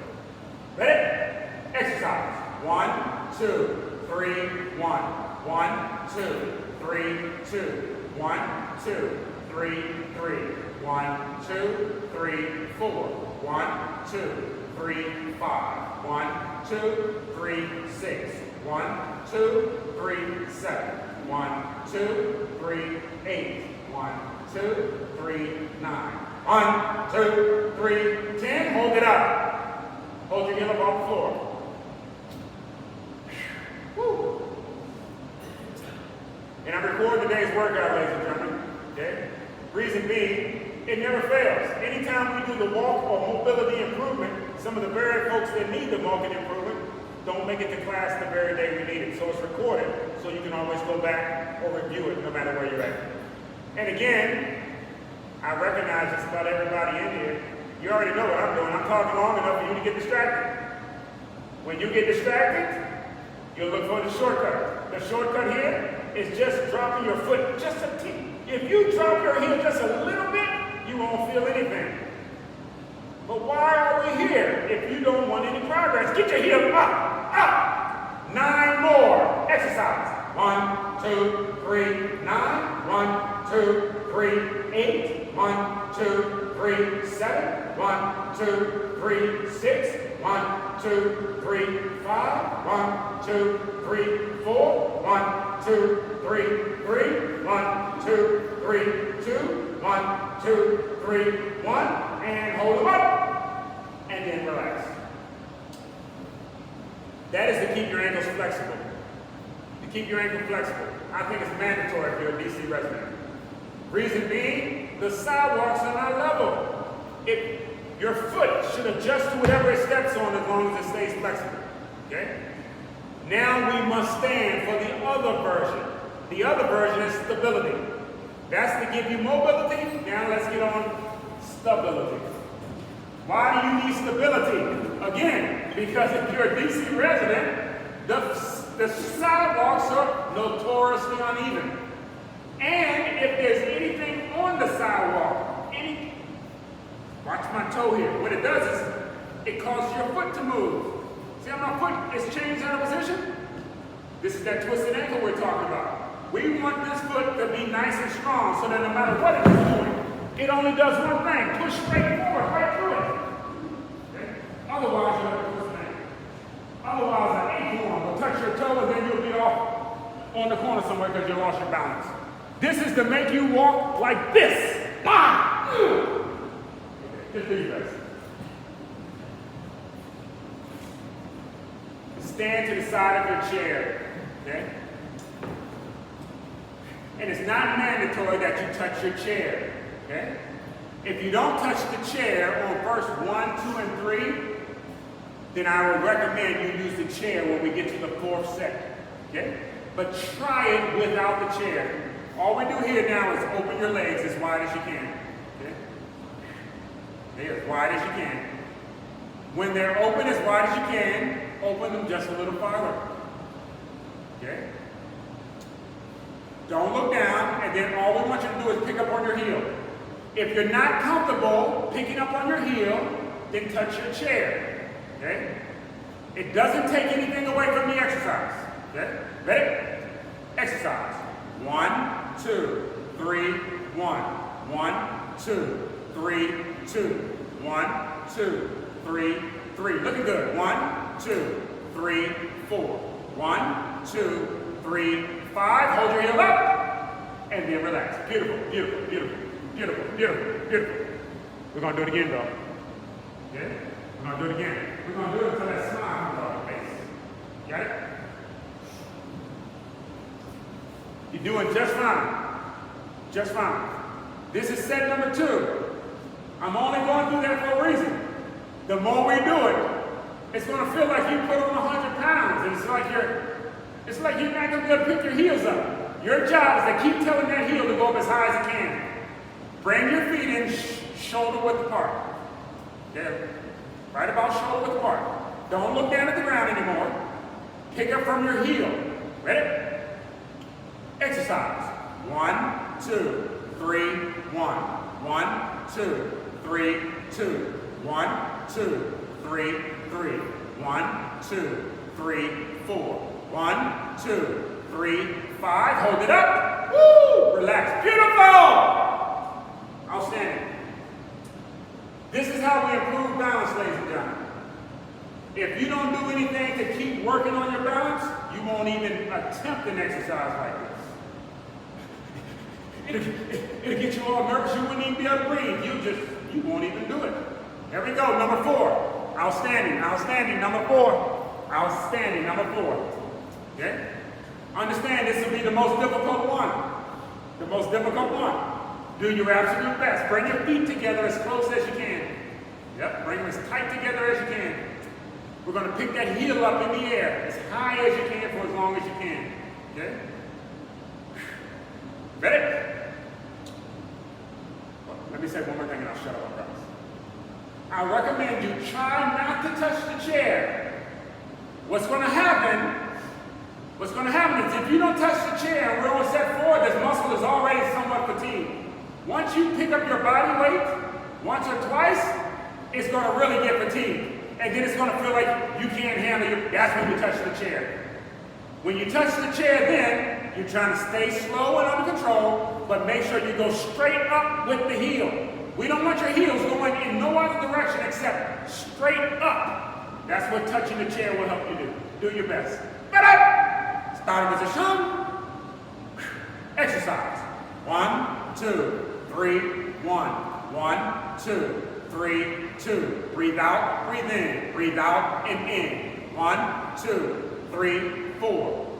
Ready? Exercise. 1, 2, 3, 1. 1, 2, 3, 2. 1, 2, 3, 3. 1, 2, 3, 4. 1, 2, 3, 5. 1, 2, 3, 6. 1, 2, 3, 7. 1, 2, 3, 8. 1, 2, 3, 9. 1, 2, 3, 10. Hold it up. Hold your heel up off the floor. Woo. And I'm recording today's workout, ladies and gentlemen. Okay? Reason being, it never fails. Anytime we do the walk or mobility improvement, some of the very folks that need the walking improvement don't make it to class the very day we need it. So it's recorded, so you can always go back or review it no matter where you're at. And again, I recognize just about everybody in here. You already know what I'm doing. I'm talking long enough for you to get distracted. When you get distracted, you'll look for the shortcut. The shortcut here is just dropping your foot just a tick. If you drop your heel just a little bit, you won't feel anything. But why are we here if you don't want any progress? Get your heel up, up. 9 more. Exercise. 1, 2, 3, 9. 1, 2, 3, 8. 1, 2, 3, 7. 1, 2, 3, 6. 1, 2, 3, 5. 1, 2, 3, 4. 1, 2, 3, 3. 1, 2, 3, 2. 1, 2, 3, 1. And hold them up. And then relax. That is to keep your ankles flexible. To keep your ankle flexible. I think it's mandatory if you're a DC resident. Reason being, the sidewalks are not level. Your foot should adjust to whatever it steps on as long as it stays flexible. Okay? Now we must stand for the other version. The other version is stability. That's to give you mobility. Now let's get on stability. Why do you need stability? Again, because if you're a DC resident, the sidewalks are notoriously uneven. And if there's anything on the sidewalk, watch my toe here. What it does is it causes your foot to move. See how my foot is changed out of position? This is that twisted ankle we're talking about. We want this foot to be nice and strong so that no matter what it is doing, it only does one thing, push straight forward, right through it. Okay? Otherwise, you'll have a twisted ankle. Otherwise, an acorn will touch your toe and then you'll be off on the corner somewhere because you lost your balance. This is to make you walk like this. Okay, just do your best. Stand to the side of your chair, okay? And it's not mandatory that you touch your chair, okay? If you don't touch the chair on verse 1, 2, and 3, then I would recommend you use the chair when we get to the 4th set, okay? But try it without the chair. All we do here now is open your legs as wide as you can, okay? They're as wide as you can. When they're open as wide as you can, open them just a little farther. Okay? Don't look down, and then all we want you to do is pick up on your heel. If you're not comfortable picking up on your heel, then touch your chair. Okay? It doesn't take anything away from the exercise. Okay? Ready? Exercise. 1, 2, 3, 1. 1, 2, 3, 2. 1, 2, 3, 3. Looking good. 1, 2, 3, 4. 1, 2, 3, 5. Hold your heel up. And then relax. Beautiful, beautiful, beautiful, beautiful, beautiful, beautiful. We're going to do it again, though. Okay? We're going to do it again. We're going to do it until that smile comes off your face. Got it? You're doing just fine. Just fine. This is set number 2. I'm only going through that for a reason. The more we do it, it's going to feel like you put on 100 pounds, and it's like you're not going to be able to pick your heels up. Your job is to keep telling that heel to go up as high as it can. Bring your feet in shoulder width apart. Okay? Right about shoulder width apart. Don't look down at the ground anymore. Pick up from your heel. Ready? Exercise. 1, 2, 3, 1. 1, 2, 3, 2. 1, 2, 3, 3. 1, 2, 3, 4. 1, 2, 3, 5. Hold it up. Woo! Relax. Beautiful! Outstanding. This is how we improve balance, ladies and gentlemen. If you don't do anything to keep working on your balance, you won't even attempt an exercise like this. It'll get you all nervous. You wouldn't even be able to breathe. You won't even do it. Here we go. Number 4. Outstanding. Outstanding. Number 4. Outstanding. Number 4. Okay? Understand this will be the most difficult one. The most difficult one. Do your absolute best. Bring your feet together as close as you can. Yep. Bring them as tight together as you can. We're going to pick that heel up in the air as high as you can for as long as you can. Okay? Ready? Let me say one more thing and I'll shut up, I promise. I recommend you try not to touch the chair. What's going to happen is if you don't touch the chair and we're on set 4, this muscle is already somewhat fatigued. Once you pick up your body weight, once or twice, it's going to really get fatigued. And then it's going to feel like you can't handle it. That's when you touch the chair. When you touch the chair then, you're trying to stay slow and under control, but make sure you go straight up with the heel. We don't want your heels going in no other direction except straight up. That's what touching the chair will help you do. Do your best. Starting position. Exercise. 1, 2, 3, 1. 1, 2, 3, 2. Breathe out, breathe in. Breathe out and in. 1, 2, 3, 4.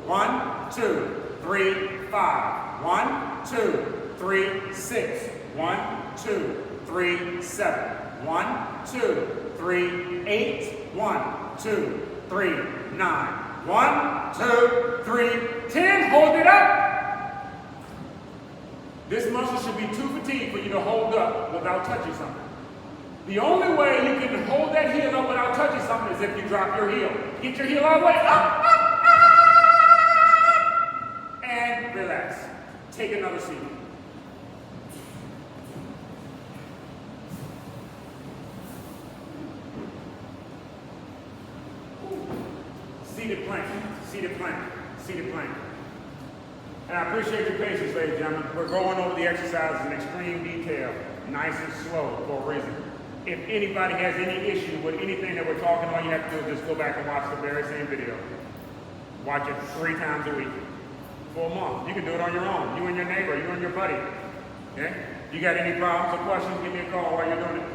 1, 2, 3, 5. 1, 2, 3, 6. 1, 2, 3, 7. 1, 2, 3, 8. 1, 2, 3, 9. 1, 2, 3, 10. Hold it up. This muscle should be too fatigued for you to hold up without touching something. The only way you can hold that heel up without touching something is if you drop your heel. Get your heel all the way up, and relax. Take another seat. Seated plank, seated plank, seated plank. And I appreciate your patience, ladies and gentlemen. We're going over the exercises in extreme detail, nice and slow for a reason. If anybody has any issue with anything that we're talking, all you have to do is just go back and watch the very same video. Watch it 3 times a week for a month. You can do it on your own. You and your neighbor, you and your buddy. Okay? You got any problems or questions, give me a call while you're doing it.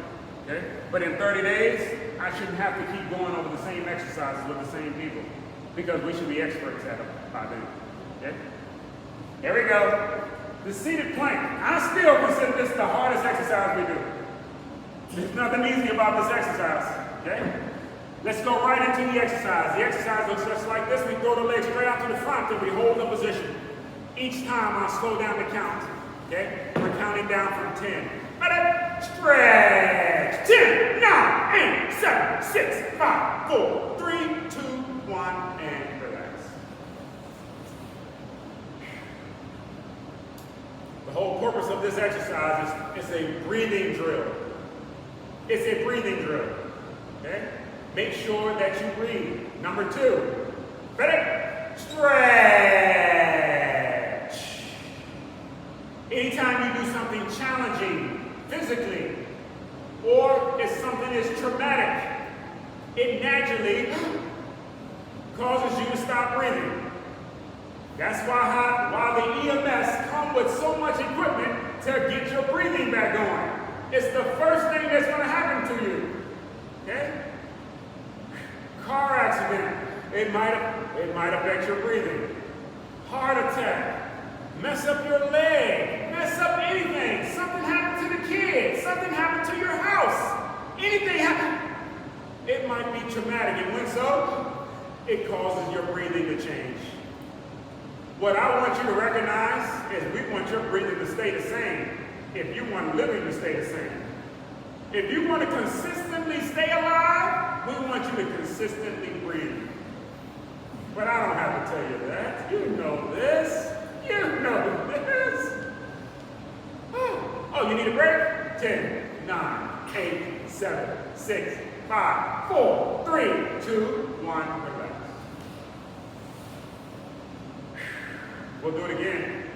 Okay? But in 30 days, I shouldn't have to keep going over the same exercises with the same people because we should be experts at them by then. Okay? Here we go. The seated plank. I still consider this the hardest exercise we do. There's nothing easy about this exercise. Okay? Let's go right into the exercise. The exercise looks just like this. We throw the legs straight out to the front and we hold the position. Each time I'll slow down the count. Okay? We're counting down from 10. Ready? Stretch. 10, 9, 8, 7, 6, 5, 4, 3, 2, 1, and relax. The whole purpose of this exercise is a breathing drill. It's a breathing drill. Okay? Make sure that you breathe. Number 2. Ready? Stretch. Anytime you do something challenging physically, or if something is traumatic, it naturally causes you to stop breathing. That's why the EMS come with so much equipment to get your breathing back going. It's the first thing that's going to happen to you. Okay? Car accident, it might affect your breathing. Heart attack, mess up your leg, mess up anything. Something happened to the kids, something happened to your house. Anything happened, it might be traumatic. And when so, it causes your breathing to change. What I want you to recognize is we want your breathing to stay the same if you want living to stay the same. If you want to consistently stay alive, we want you to consistently breathe. But I don't have to tell you that. You know this. You know this. Oh, you need a break? 10, 9, 8, 7, 6, 5, 4, 3, 2, 1, relax. We'll do it again.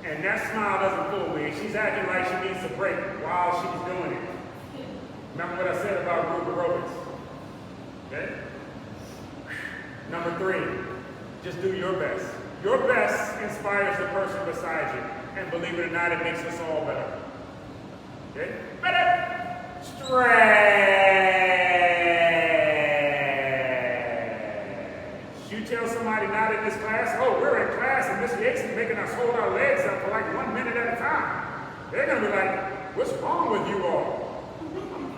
And that smile doesn't fool me. She's acting like she needs a break while she's doing it. Remember what I said about group aerobics? Okay? Number 3, just do your best. Your best inspires the person beside you. And believe it or not, it makes us all better. Okay? Better. Stretch. You tell somebody not in this class, oh, we're in class and Miss Yates is making us hold our legs up for like 1 minute at a time. They're going to be like, what's wrong with you all?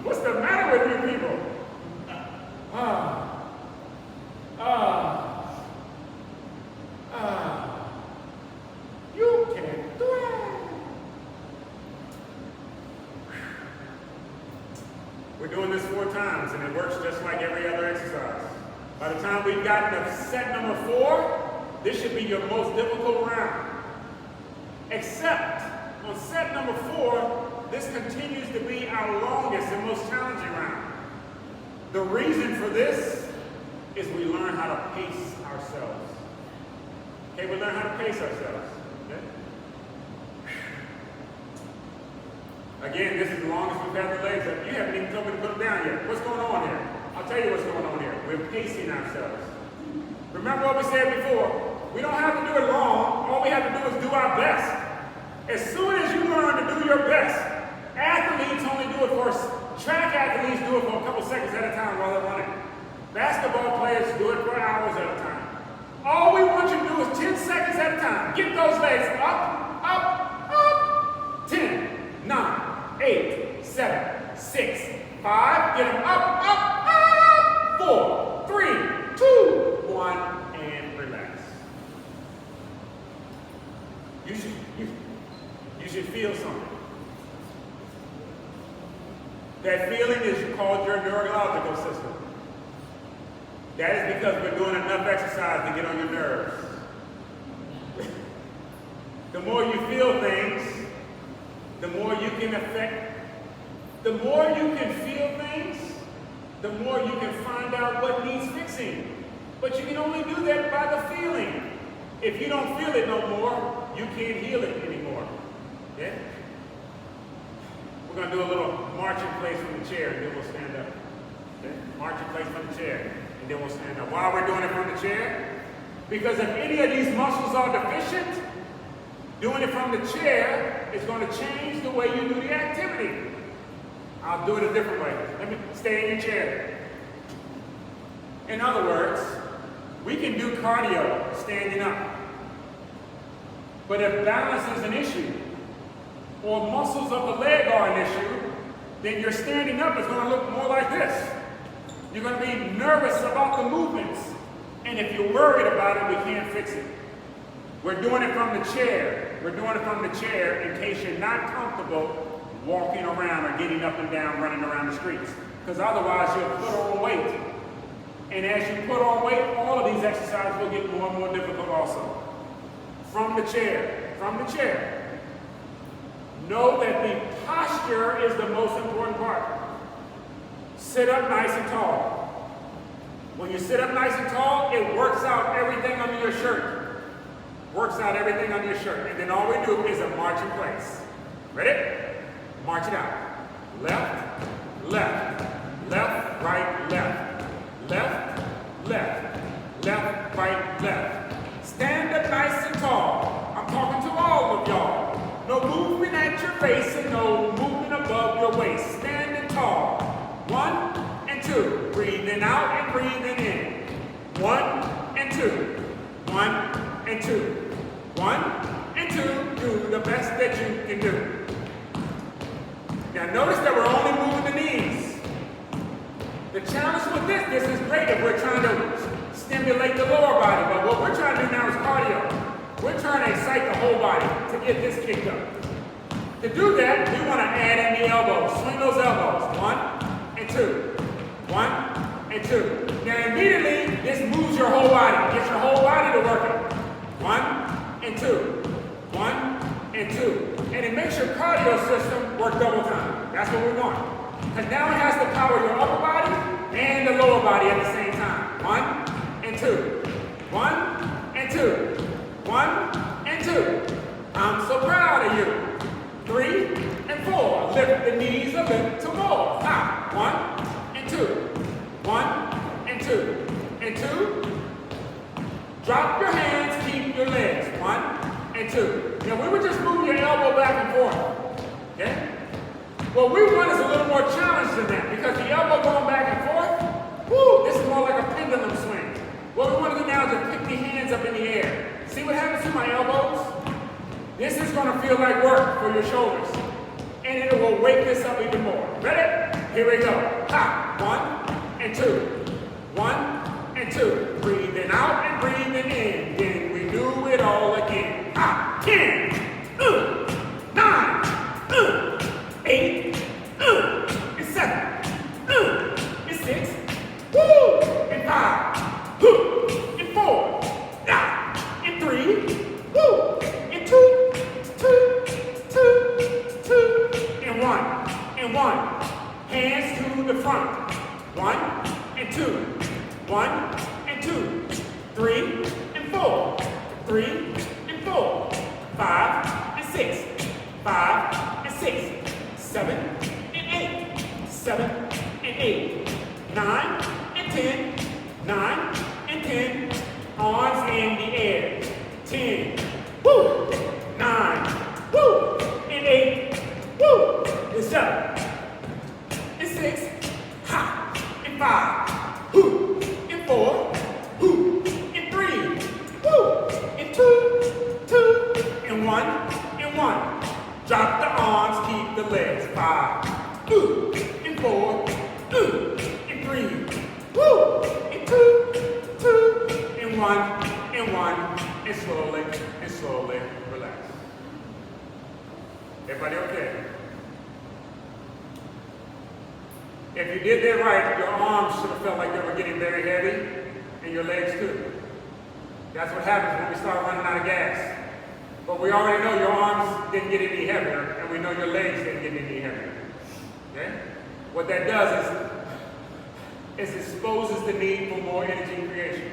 What's the matter with you people? You can do it. We're doing this 4 times and it works just like every other exercise. By the time we've gotten to set number 4, this should be your most difficult round. Except on set number 4, this continues to be our longest and most challenging round. The reason for this is we learn how to pace ourselves. Okay, we learn how to pace ourselves. Okay? Again, this is the longest we've had the legs up. You haven't even told me to put them down yet. What's going on here? I'll tell you what's going on here. We're pacing ourselves. Remember what we said before? We don't have to do it long. All we have to do is do our best. As soon as you learn to do your best, athletes only do it for, track athletes do it for a couple seconds at a time while they're running. Basketball players do it for hours at a time. All we want you to do is 10 seconds at a time. Get those legs up, up, up. 10, 9, 8, 7, 6, 5. Get them up, up, up. 4, 3, 2, 1, and relax. You should You should feel something. That feeling is called your neurological system. That is because we're doing enough exercise to get on your nerves. The more you feel things, the more you can affect. The more you can feel things, the more you can find out what needs fixing. But you can only do that by the feeling. If you don't feel it no more, you can't heal it anymore. Yeah? We're going to do a little march in place from the chair, and then we'll stand up. Okay? March in place from the chair, and then we'll stand up. Why we're doing it from the chair? Because if any of these muscles are deficient, doing it from the chair is going to change the way you do the activity. I'll do it a different way. Let me stay in your chair. In other words, we can do cardio standing up. But if balance is an issue, or muscles of the leg are an issue, then your standing up is going to look more like this. You're going to be nervous about the movements. And if you're worried about it, we can't fix it. We're doing it from the chair. We're doing it from the chair in case you're not comfortable walking around or getting up and down, running around the streets. Because otherwise you'll put on weight. And as you put on weight, all of these exercises will get more and more difficult also. From the chair, from the chair. Know that the posture is the most important part. Sit up nice and tall. When you sit up nice and tall, it works out everything under your shirt. Works out everything under your shirt. And then all we do is a march in place. Ready? March it out. Left, left, left, right, left. Left, left, left, right, left. Stand up nice and tall. I'm talking to all of y'all. No movement at your face and no movement above your waist. Standing tall. 1 and 2. Breathing out and breathing in. 1 and 2. 1 and 2. 1 and 2. Do the best that you can do. Now notice that we're only moving the knees. The challenge with this is great if we're trying to stimulate the lower body, but what we're trying to do now is cardio. We're trying to excite the whole body to get this kicked up. To do that, we want to add in the elbows. Swing those elbows. 1 and 2. 1 and 2. Now immediately, this moves your whole body. Gets your whole body to working. 1 and 2. 1 and 2. And it makes your cardio system work double time. That's what we want. Because now it has to power your upper body and the lower body at the same time. 1 and 2. 1 and 2. 1 and 2. I'm so proud of you. 3 and 4. Lift the knees a bit to more. 1 and 2. 1 and 2. And 2. Drop your hands, keep your legs. 1 and 2. Now we were just moving your elbow back and forth. Okay? What we want is a little more challenge than that, because the elbow going back and forth, whoo, this is more like a pendulum swing. What we want to do now is to pick the hands up in the air. See what happens to my elbows? This is going to feel like work for your shoulders. And it will wake this up even more. Ready? Here we go. 1 and 2. 1 and 2. Breathing out and breathing in. Then we do it all again. 10, 9, 8, and 7, and 6, woo, and 5, and 4, and 3, woo, and 2, and 1, hands to the front. 1 and 2, 1 and 2, 3 and 4, 3 and 4, 5 and 6, 5 and 6, 7 and 8, 7 and 8, 9 and 10, 9 and 10, arms in the air. 10, woo, 9, woo, and 8, woo, and 7, and 6, and 5, woo, and 4, woo, and 3, woo, and 2, and 1, and 1. Drop the arms, keep the legs. 5, and 4, and 3, woo, and 2, and 1, and slowly relax. Everybody okay? If you did that right, your arms should have felt like they were getting very heavy, and your legs too. That's what happens when we start running out of gas. But we already know your arms didn't get any heavier, and we know your legs didn't get any heavier. Okay? What that does is exposes the need for more energy creation.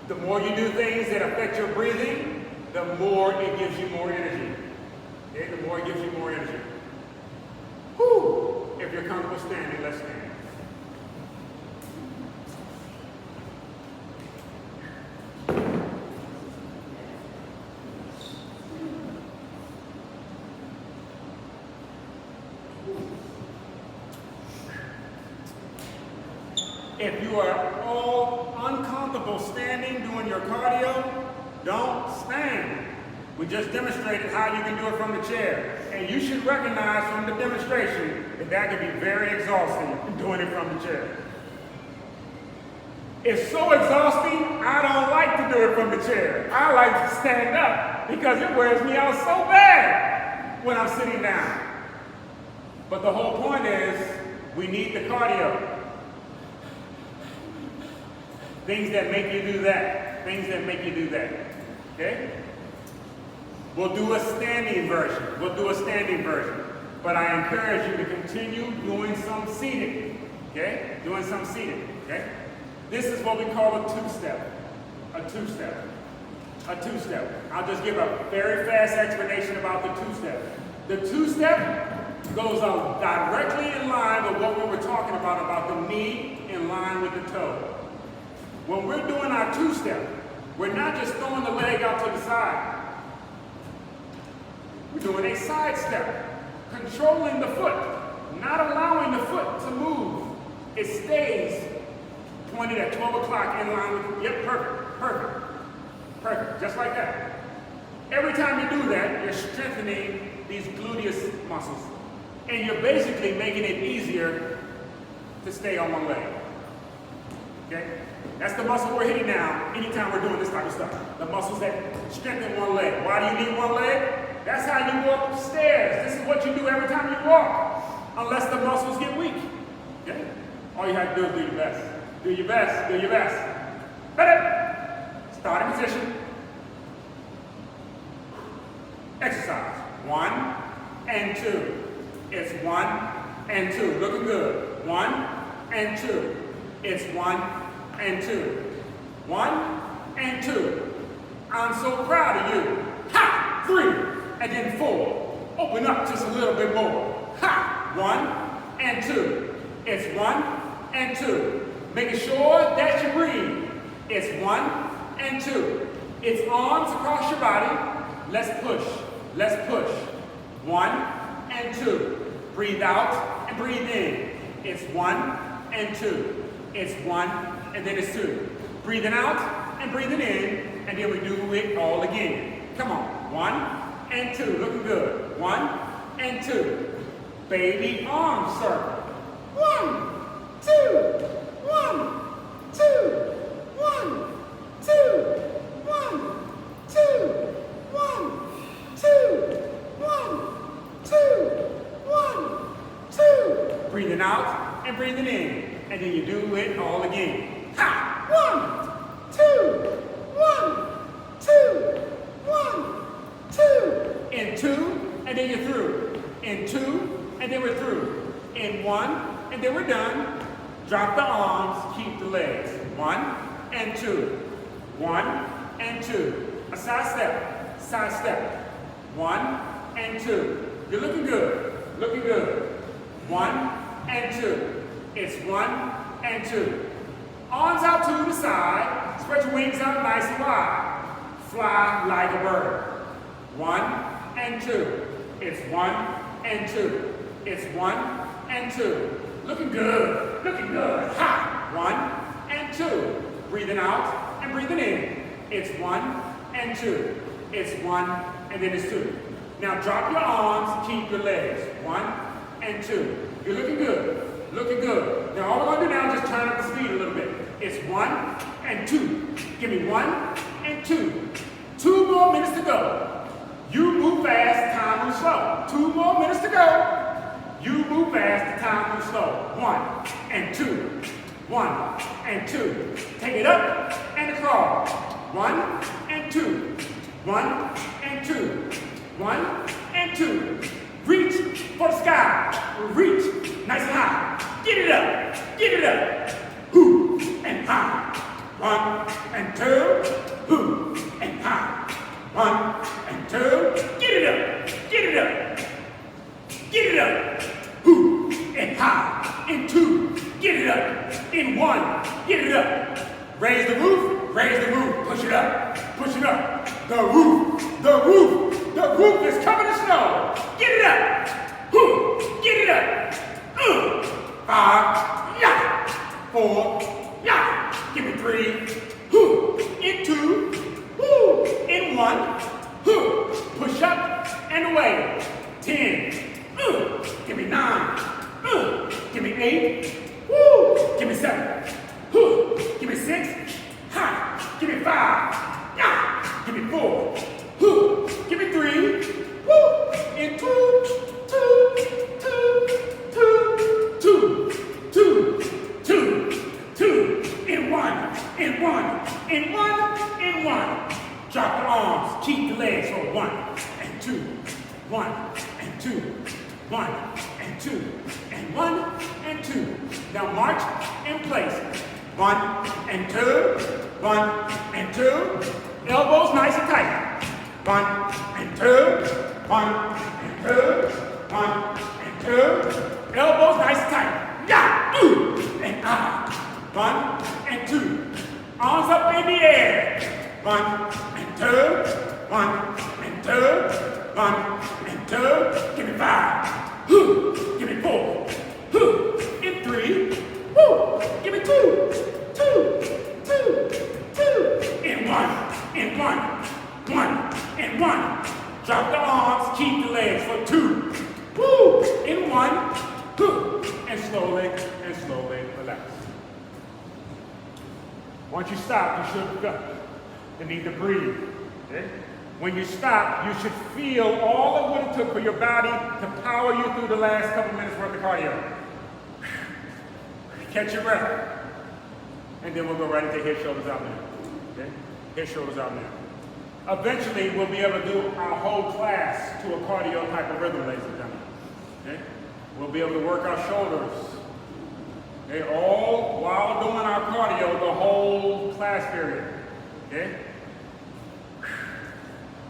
The more you do things that affect your breathing, the more it gives you more energy. Okay? The more it gives you more energy. Whew! If you're comfortable standing, let's stand. If you are all uncomfortable standing doing your cardio, don't stand. We just demonstrated how you can do it from the chair. And you should recognize from the demonstration that that can be very exhausting doing it from the chair. It's so exhausting, I don't like to do it from the chair. I like to stand up because it wears me out so bad when I'm sitting down. But the whole point is we need the cardio. Things that make you do that. Things that make you do that. Okay? We'll do a standing version. We'll do a standing version. But I encourage you to continue doing some seating. Okay? Doing some seating. Okay? This is what we call a two-step. A two-step. A two-step. I'll just give a very fast explanation about the two-step. The two-step goes on directly in line with what we were talking about the knee in line with the toe. When we're doing our two-step, we're not just throwing the leg out to the side. We're doing a side step, controlling the foot, not allowing the foot to move. It stays pointed at 12 o'clock in line with, yep, perfect, perfect, perfect, just like that. Every time you do that, you're strengthening these gluteus muscles. And you're basically making it easier to stay on one leg. Okay? That's the muscle we're hitting now anytime we're doing this type of stuff. The muscles that strengthen one leg. Why do you need one leg? That's how you go upstairs. This is what you do every time you walk, unless the muscles get weak. Okay? All you have to do is do your best. Do your best. Do your best. Ready? Starting position. Exercise. 1 and 2. It's 1 and 2. Looking good. 1 and 2. It's 1 and 2. 1 and 2. I'm so proud of you. Ha! 3 and then 4. Open up just a little bit more. Ha! 1 and 2. It's 1 and 2. Making sure that you breathe. It's 1 and 2. It's arms across your body. Let's push. Let's push. 1 and 2. Breathe out and breathe in. It's 1 and 2. It's 1 and then it's 2. Breathing out and breathing in, and then we do it all again. Come on. 1 and 2. Looking good. 1 and 2. Baby arm circle. 1, 2, 1, 2, 1, 2, 1, 2, 1, 2, 1, 2, 1, 2. Breathing out and breathing in. And then you do it all again. Ha! 1, 2, 1, 2, 1, 2. In 2, and then you're through. In 2, and then we're through. In 1, and then we're done. Drop the arms, keep the legs. 1 and 2. 1 and 2. A side step. Side step. 1 and 2. You're looking good. Looking good. 1 and 2. It's 1 and 2. Arms out to the side. Spread your wings out nice and wide. Fly like a bird. 1 and 2. It's 1 and 2. It's 1 and 2. Looking good. Looking good. Ha! 1 and 2. Breathing out and breathing in. It's 1 and 2. It's 1 and then it's 2. Now drop your arms, keep your legs. 1 and 2. You're looking good. Looking good. Now all we're going to do now is just turn up the speed a little bit. It's 1 and 2. Give me 1 and 2. 2 more minutes to go. You move fast, time moves slow. You move fast, the time moves slow. 1 and 2. 1 and 2. Take it up and crawl. 1 and 2. 1 and 2. 1 and 2. Reach for the sky. Reach nice and high. Get it up. Get it up. Hoo and high. 1 and 2. Hoo and high. 1 and 2. Get it up. Get it up. Get it up. Hoo and high. In 2. Get it up. In 1. Get it up. Raise the roof. Raise the roof. Push it up. Push it up. The roof. The roof. The roof is covered in snow. Get it up. Hoo. Get it up. 5. Yeah. 4. Yeah. Give me 3. Hoo. In 2. Woo. In 1. Hoo. Push up and away. 10. Give me 9. Give me 8. Woo. Give me 7. Woo. Give me 6. Ha. Give me 5. Yeah. Give me 4. Woo. Give me 3. Woo. In 2. 2. 2. 2. 2. 2. 2. 2. In 1. In 1. In 1. In 1. Drop the arms. Keep the legs for 1 and 2. 1 and 2. 1 and 2. And 1 and 2. Now march in place. 1 and 2. 1 and 2. Elbows nice and tight. 1 and 2. 1 and 2. 1 and 2. Elbows nice and tight. Yeah. Ooh. And ah. 1 and 2. Arms up in the air. 1 and 2. 1 and 2. 1 and 2. Give me 5. Woo. Give me 4. Woo. In 3. Woo. Give me 2. 2. 2. 2. In 1. In 1. 1. In 1. Drop the arms. Keep the legs for 2. Woo. In 1. Woo. And slowly relax. Once you stop, you should you need to breathe. Okay? When you stop, you should feel all of what it took for your body to power you through the last couple minutes worth of cardio. Catch your breath. And then we'll go right into head, shoulders out now. Okay? Head, shoulders out now. Eventually, we'll be able to do our whole class to a cardio type of rhythm, ladies and gentlemen. Okay? We'll be able to work our shoulders. Okay? All while doing our cardio the whole class period. Okay?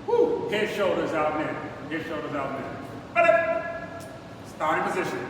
Woo. Head, shoulders out now. Head, shoulders out now. Starting position.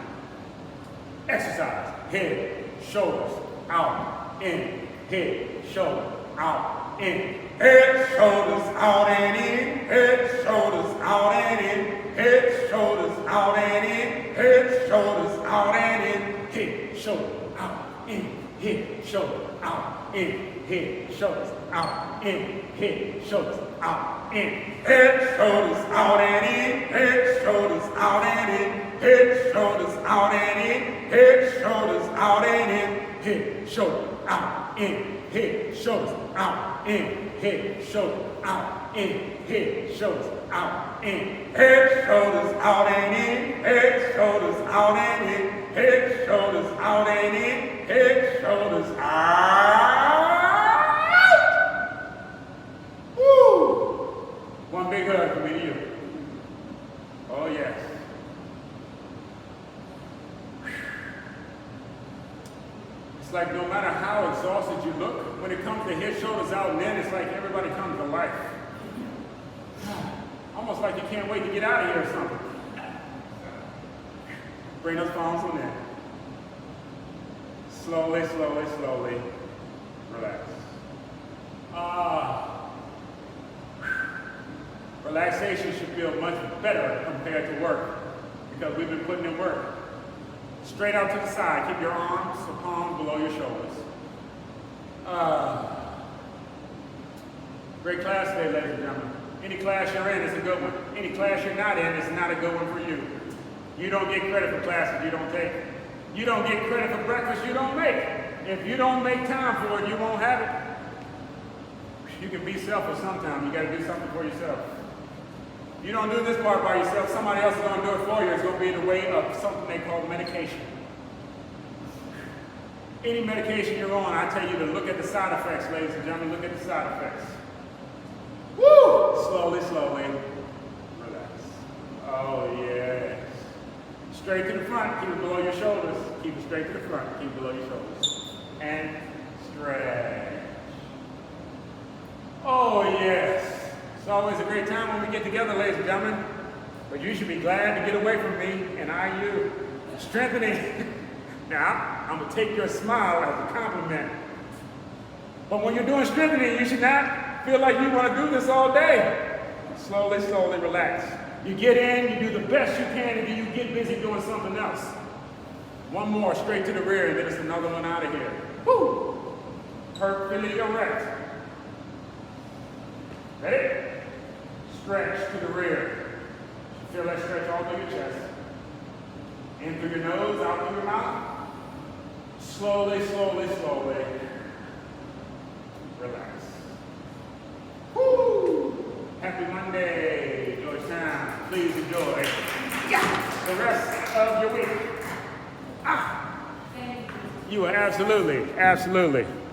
Exercise. Head, shoulders, out, in. Head, shoulder, out, in. Head, shoulders, out and in. Head, shoulders, out and in. Head, shoulders, out and in. Head, shoulders, out and in. Head, shoulder, out, in. Head, shoulder, out, in. Head, shoulders, out, in. Head, shoulders, out, in. Head, shoulders, out and in. Head, shoulders, out and in. Head, shoulders, out and in. Head, shoulders, out and in. Head, shoulder, out, in. Head, shoulders, out, in. Head, shoulders, out, in. Head, shoulders, out, in. Head, shoulders, out and in. Head, shoulders, out and in. Head, shoulders, out and in. Head, shoulders, out. Woo! One big hug from me to you. Oh, yes. It's like no matter how exhausted you look, when it comes to head, shoulders out, and then it's like everybody comes to life. Almost like you can't wait to get out of here or something. Bring those palms on in. Slowly, slowly, slowly. Relax. Relaxation should feel much better compared to work because we've been putting in work. Straight out to the side. Keep your arms or palms below your shoulders. Great class today, ladies and gentlemen. Any class you're in is a good one. Any class you're not in is not a good one for you. You don't get credit for classes you don't take. You don't get credit for breakfast you don't make. If you don't make time for it, you won't have it. You can be selfish sometimes. You got to do something for yourself. You don't do this part by yourself. Somebody else is going to do it for you. It's going to be be the way of something they call medication. Any medication you're on, I tell you to look at the side effects, ladies and gentlemen, look at the side effects. Woo! Slowly, slowly, relax. Oh, yes. Straight to the front, keep it below your shoulders. Keep it straight to the front, keep it below your shoulders. And stretch. Oh, yes. It's always a great time when we get together, ladies and gentlemen. But you should be glad to get away from me and you. Strengthening. Now, I'm going to take your smile as a compliment. But when you're doing strengthening, you should not feel like you want to do this all day. Slowly, slowly relax. You get in, you do the best you can, and then you get busy doing something else. One more, straight to the rear, and then it's another one out of here. Woo! Perfectly erect. Ready? Stretch to the rear. Feel that stretch all through your chest. In through your nose, out through your mouth. Slowly, slowly, slowly. Relax. Woo! Happy Monday, Georgetown. Please enjoy the rest of your week. You are absolutely, absolutely.